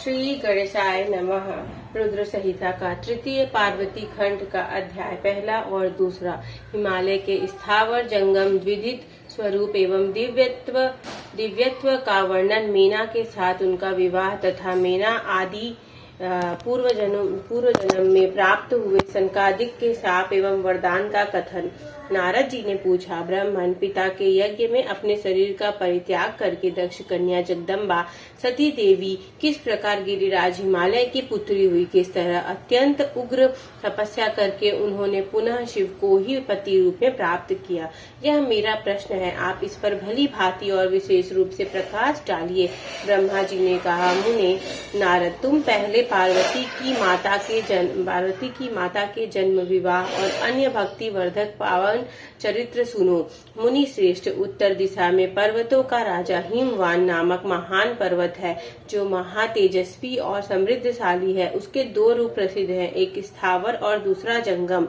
श्री गणेशाय नमः। रुद्र संहिता का तृतीय पार्वती खंड का अध्याय पहला और दूसरा। हिमालय के स्थावर जंगम द्विविध स्वरूप एवं दिव्यत्व का वर्णन, मीना के साथ उनका विवाह तथा मीना आदि पूर्व जन्म में प्राप्त हुए सनकादिक के शाप एवं वरदान का कथन। नारद जी ने पूछा, ब्राह्मण पिता के यज्ञ में अपने शरीर का परित्याग करके दक्ष कन्या जगदम्बा सती देवी किस प्रकार गिरिराज हिमालय की पुत्री हुई, किस तरह अत्यंत उग्र तपस्या करके उन्होंने पुनः शिव को ही पति रूप में प्राप्त किया, यह मेरा प्रश्न है। आप इस पर भली भांति और विशेष रूप से प्रकाश डालिए। ब्रह्मा जी ने कहा, मुने नारद, तुम पहले पार्वती की माता के जन्म, विवाह और अन्य भक्ति वर्धक पावन चरित्र सुनो। मुनि श्रेष्ठ, उत्तर दिशा में पर्वतों का राजा हिमवान नामक महान पर्वत है, जो महातेजस्वी और समृद्धशाली है। उसके दो रूप प्रसिद्ध हैं, एक स्थावर और दूसरा जंगम।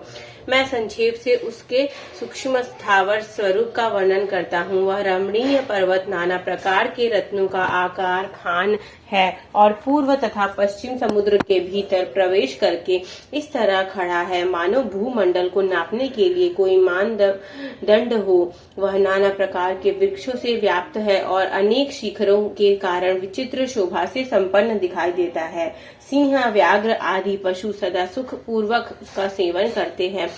मैं संक्षेप से उसके सूक्ष्म स्थावर स्वरूप का वर्णन करता हूँ। वह रमणीय पर्वत नाना प्रकार के रत्नों का आकार खान है और पूर्व तथा पश्चिम समुद्र के भीतर प्रवेश करके इस तरह खड़ा है मानो भूमंडल को नापने के लिए कोई मानदंड हो। वह नाना प्रकार के वृक्षों से व्याप्त है और अनेक शिखरों के कारण विचित्र शोभा से संपन्न दिखाई देता है। सिंह, व्याघ्र आदि पशु सदा सुख पूर्वक उसका सेवन करते हैं।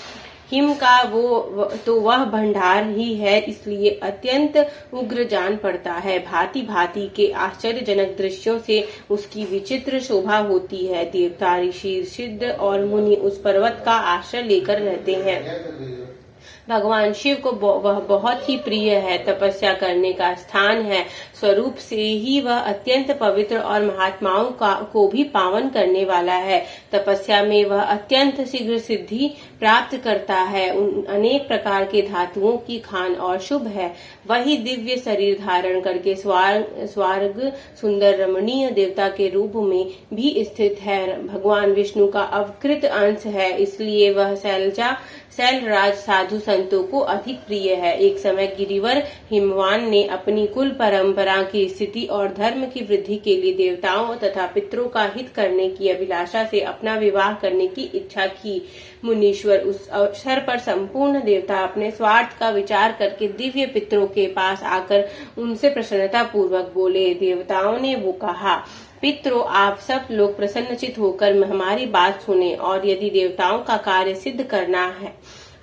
हिम का वह भंडार ही है, इसलिए अत्यंत उग्र जान पड़ता है। भांति भांति के आश्चर्यजनक दृश्यों से उसकी विचित्र शोभा होती है। देवता, ऋषि, सिद्ध और मुनि उस पर्वत का आश्रय लेकर रहते हैं। भगवान शिव को वह बहुत ही प्रिय है, तपस्या करने का स्थान है। स्वरूप से ही वह अत्यंत पवित्र और महात्माओं को भी पावन करने वाला है। तपस्या में वह अत्यंत शीघ्र सिद्धि प्राप्त करता है। अनेक प्रकार के धातुओं की खान और शुभ है। वही दिव्य शरीर धारण करके स्वर्ग सुंदर रमणीय देवता के रूप में भी स्थित है। भगवान विष्णु का अवकृत अंश है, इसलिए वह शैलराज साधु संतों को अधिक प्रिय है। एक समय गिरिवर हिमवान ने अपनी कुल परंपरा की स्थिति और धर्म की वृद्धि के लिए देवताओं तथा पितरों का हित करने की अभिलाषा से अपना विवाह करने की इच्छा की। मुनीश्वर उस अवसर पर संपूर्ण देवता अपने स्वार्थ का विचार करके दिव्य पितरों के पास आकर उनसे प्रसन्नता पूर्वक बोले। देवताओं ने वो कहा, पितरों, आप सब लोग प्रसन्नचित होकर हमारी बात सुने और यदि देवताओं का कार्य सिद्ध करना है,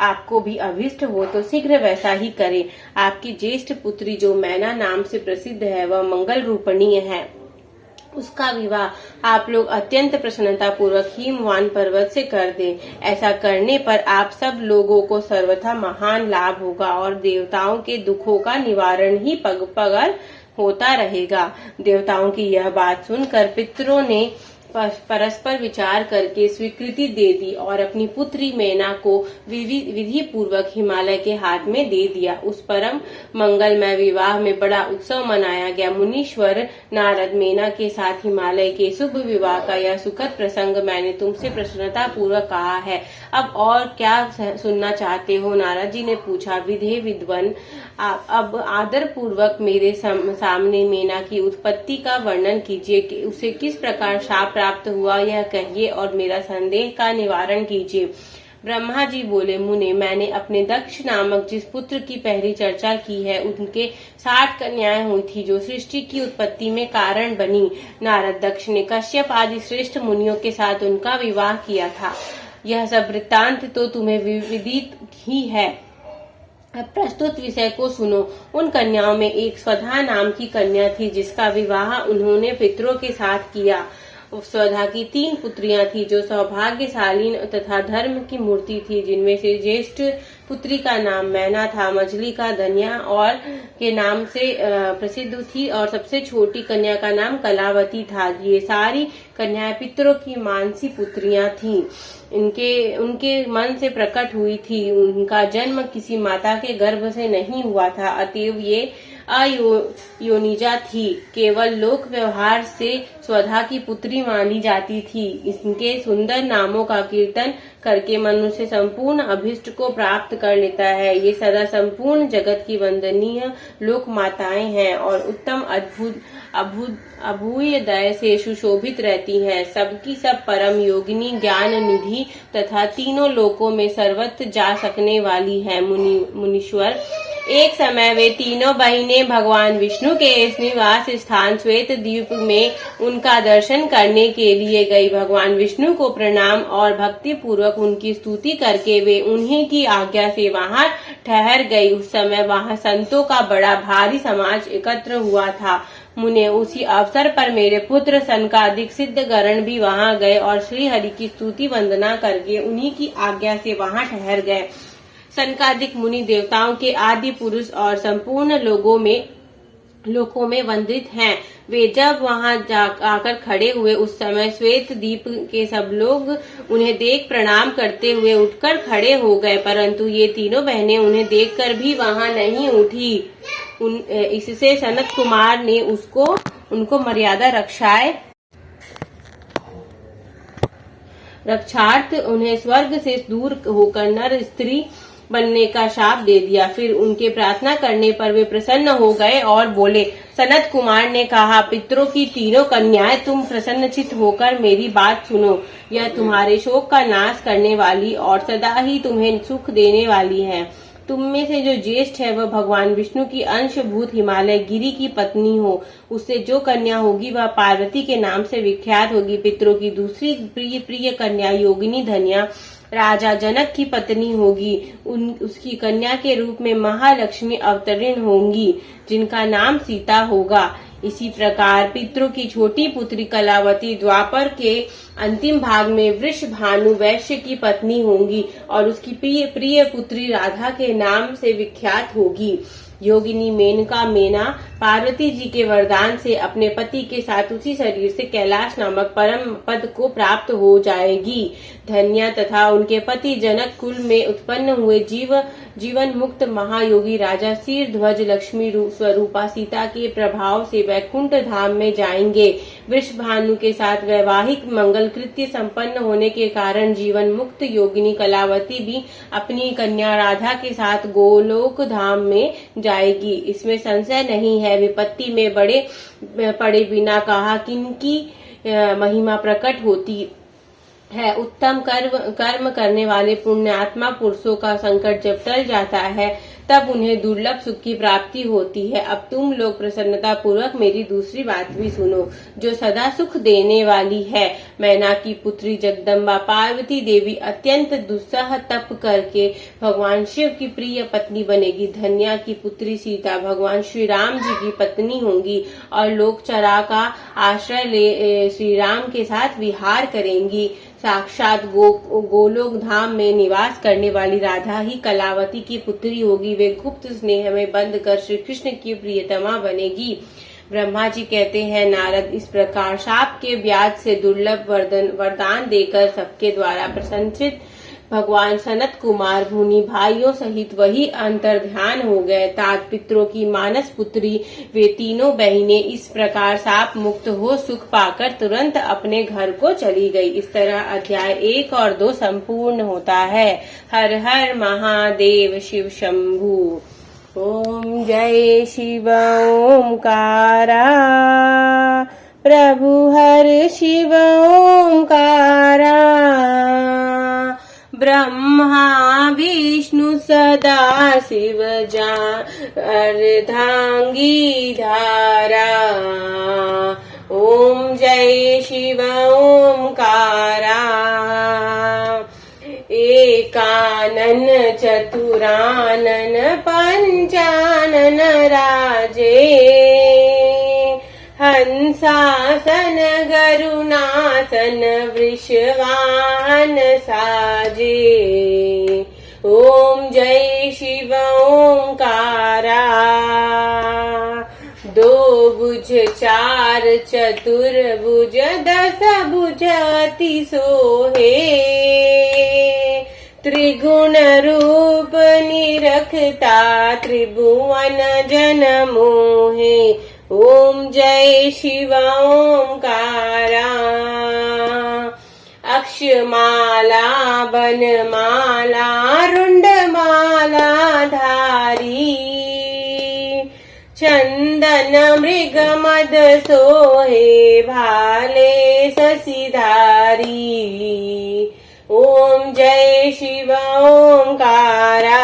आपको भी अभिष्ट हो तो शीघ्र वैसा ही करें। आपकी ज्येष्ठ पुत्री जो मैना नाम से प्रसिद्ध है, वह मंगल रूपणीय है। उसका विवाह आप लोग अत्यंत प्रसन्नता पूर्वक हिमवान पर्वत से कर दें। ऐसा करने पर आप सब लोगों को सर्वथा महान लाभ होगा और देवताओं के दुखों का निवारण ही पग होता रहेगा। देवताओं की यह बात सुनकर पितरों ने परस्पर विचार करके स्वीकृति दे दी और अपनी पुत्री मैना को विधि पूर्वक हिमालय के हाथ में दे दिया। उस परम मंगलमय विवाह में बड़ा उत्सव मनाया गया। मुनीश्वर नारद, मैना के साथ हिमालय के शुभ विवाह का यह सुखद प्रसंग मैंने तुमसे प्रसन्नता पूर्वक कहा है। अब और क्या सुनना चाहते हो? नारद जी ने पूछा। विधे विद्वन, अब आदर पूर्वक मेरे सामने मैना की उत्पत्ति का वर्णन कीजिए कि उसे किस प्रकार शाप प्राप्त हुआ, यह कहिए और मेरा संदेह का निवारण कीजिए। ब्रह्मा जी बोले, मुने, मैंने अपने दक्ष नामक जिस पुत्र की पहली चर्चा की है, उनके 60 कन्याएं हुई थी जो सृष्टि की उत्पत्ति में कारण बनी। नारद, दक्ष ने कश्यप आदि श्रेष्ठ मुनियों के साथ उनका विवाह किया था। यह सब वृत्तांत तो तुम्हें विदित ही है। अब प्रस्तुत विषय को सुनो। उन कन्याओं में एक स्वधा नाम की कन्या थी, जिसका विवाह उन्होंने पितरों के साथ किया। स्वधा की 3 पुत्रियां थी जो सौभाग्यशाली तथा धर्म की मूर्ति थी, जिनमें से ज्येष्ठ पुत्री का नाम मैना था, मझली का धन्या और के नाम से प्रसिद्ध थी और सबसे छोटी कन्या का नाम कलावती था। ये सारी कन्याएं पितरों की मानसी पुत्रियां थीं। उनके मन से प्रकट हुई थी। उनका जन्म किसी माता के गर्भ से नहीं हुआ था, अतएव ये अयोनिजा थी, केवल लोक व्यवहार से स्वधा की पुत्री मानी जाती थी। इनके सुंदर नामों का कीर्तन करके मनुष्य संपूर्ण अभिष्ट को प्राप्त कर लेता है। ये सदा संपूर्ण जगत की वंदनीय लोक माताएं हैं और उत्तम अद्भुत अभूयदय से सुशोभित रहती हैं। सबकी सब परम योगिनी, ज्ञान निधि तथा तीनों लोकों में सर्वत्र जा सकने वाली है। मुनीश्वर, एक समय वे तीनों बहिनें भगवान विष्णु के निवास स्थान श्वेत द्वीप में उनका दर्शन करने के लिए गई। भगवान विष्णु को प्रणाम और भक्ति पूर्वक उनकी स्तुति करके वे उन्हीं की आज्ञा से वहां ठहर गई। उस समय वहां संतों का बड़ा भारी समाज एकत्र हुआ था। मुने, उसी अवसर पर मेरे पुत्र सनकादिक सिद्धगण भी वहां गए और श्री हरि की स्तुति वंदना करके उन्हीं की आज्ञा से वहां ठहर गए। सनकादिक मुनि देवताओं के आदि पुरुष और संपूर्ण लोकों में वंदित हैं। वे जब वहां आकर खड़े हुए उस समय श्वेत द्वीप के सब लोग उन्हें देख प्रणाम करते हुए उठकर खड़े हो गए, परंतु ये तीनों बहनें उन्हें देखकर भी वहां नहीं उठी। इससे सनत कुमार ने उनको मर्यादा रक्षार्थ उन्हें स्वर्ग से दूर होकर नर स्त्री बनने का शाप दे दिया। फिर उनके प्रार्थना करने पर वे प्रसन्न हो गए और बोले। सनत कुमार ने कहा, पितरों की तीनों कन्याएं, तुम प्रसन्नचित्त होकर मेरी बात सुनो। यह तुम्हारे शोक का नाश करने वाली और सदा ही तुम्हें सुख देने वाली है। तुम में से जो ज्येष्ठ है वह भगवान विष्णु की अंशभूत हिमालय गिरी की पत्नी हो। उससे जो कन्या होगी वह पार्वती के नाम से विख्यात होगी। पितरों की दूसरी प्रिय कन्या योगिनी धन्या राजा जनक की पत्नी होगी। उसकी कन्या के रूप में महालक्ष्मी अवतरण होंगी, जिनका नाम सीता होगा। इसी प्रकार पितरों की छोटी पुत्री कलावती द्वापर के अंतिम भाग में वृषभानु वैश्य की पत्नी होंगी और उसकी प्रिय पुत्री राधा के नाम से विख्यात होगी। योगिनी मेना पार्वती जी के वरदान से अपने पति के साथ उसी शरीर से कैलाश नामक परम पद को प्राप्त हो जाएगी। धन्या तथा उनके पति जनक कुल में उत्पन्न हुए जीवन मुक्त महायोगी राजा सिर ध्वज लक्ष्मी स्वरूपा सीता के प्रभाव से वैकुंठ धाम में जाएंगे। वृषभानु के साथ वैवाहिक मंगल कृत्य संपन्न होने के कारण जीवन मुक्त योगिनी कलावती भी अपनी कन्या राधा के साथ गोलोक धाम में जाएगी। इसमें संशय नहीं है। विपत्ति में पड़े बिना कहा किनकी महिमा प्रकट होती है। उत्तम कर्म करने वाले पुण्यात्मा पुरुषों का संकट जब टल जाता है तब उन्हें दुर्लभ सुख की प्राप्ति होती है। अब तुम लोग प्रसन्नता पूर्वक मेरी दूसरी बात भी सुनो, जो सदा सुख देने वाली है। मैना की पुत्री जगदम्बा पार्वती देवी अत्यंत दुस्सह तप करके भगवान शिव की प्रिय पत्नी बनेगी। धन्या की पुत्री सीता भगवान श्री राम जी की पत्नी होंगी और लोकचरा का आश्रय ले श्री राम के साथ विहार करेंगी। साक्षात गोलोक धाम में निवास करने वाली राधा ही कलावती की पुत्री होगी। वे गुप्त स्नेह में बंद कर श्री कृष्ण की प्रियतमा बनेगी। ब्रह्मा जी कहते हैं, नारद, इस प्रकार शाप के ब्याज से दुर्लभ वरदान देकर सबके द्वारा प्रशंसित भगवान सनत कुमार मुनि भाइयों सहित वही अंतर ध्यान हो गए। तात पितरों की मानस पुत्री वे तीनों बहिनें इस प्रकार साप मुक्त हो सुख पाकर तुरंत अपने घर को चली गई। इस तरह अध्याय 1 और 2 संपूर्ण होता है। हर हर महादेव शिव शंभू। ओम जय शिव ओंकारा, प्रभु हर शिव ओंकारा। ब्रह्मा विष्णु सदा शिव अर्धांगी धारा। ओम जय शिव ओंकारा। एकानन चतुरानन पंचानन राजे। हंसासन गरुनासन वृषवाहन साजे। ओम जय शिव ओंकारा। 2 भुज 4 चतुर्भुज 10 भुज अति सोहे। त्रिगुण रूप निरखता त्रिभुवन जन मोहे। ओम जय शिव ओंकारा। अक्षमाला बनमाला रुंडमाला धारी। चंदन मृग मद सोहे भाले शशिधारी। ओम जय शिव ओंकारा।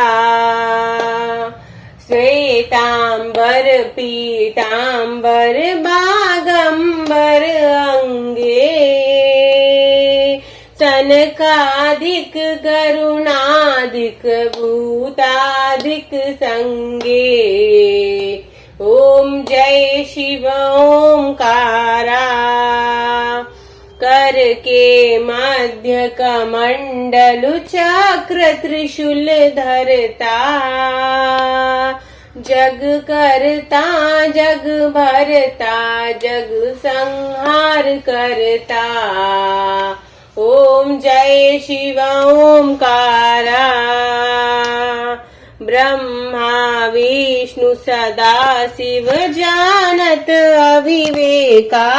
श्वेतांबर पीतांबर बागंबर अंगे। सनकादिक गरुणादिक भूतादिक संगे। ओम जय शिव ओंकारा। कर के मध्य कमंडलु चक्र त्रिशूल धरता। जग करता जग भरता जग संहार करता। ओम जय शिव ओंकारा। ब्रह्मा विष्णु सदा शिव जानत अविवेका।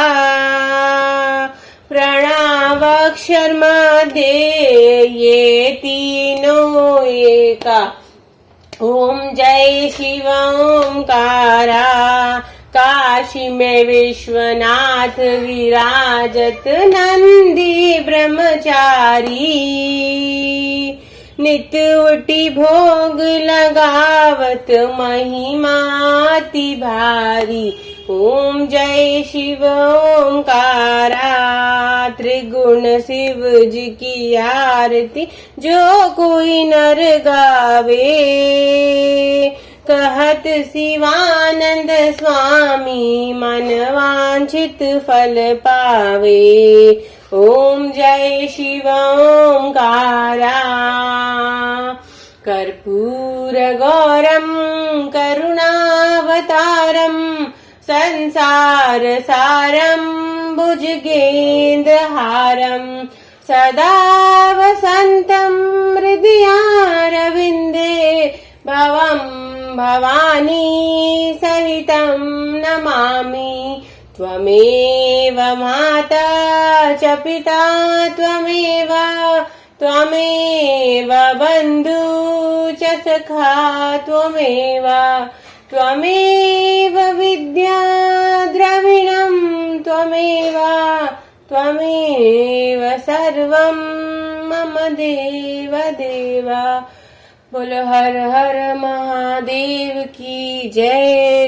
प्रणवाक्षर मध्य ये तीनों एका। ओम जय शिव ओंकारा। काशी में विश्वनाथ विराजत नंदी ब्रह्मचारी। नित उठी भोग लगावत महिमाति भारी। ओम जय शिव ओंकारा। त्रिगुण शिव जी की आरती जो कोई नर गावे। कहत शिवानंद स्वामी मन वांछित फल पावे। ओम जय शिव ओंकारा। कर्पूर गौरम करुणावतारम संसार सारम भुजगेन्द्रहारम। सदा वसन्तं हृदयारविन्दे भवं भवानी सहितं नमामि। त्वमेव माता च पिता त्वमेव बन्धु च सखा त्वमेव। त्वमेव विद्या द्रविणं त्वमेव सर्वं मम देव देव। बोलो हर हर महादेव की जय।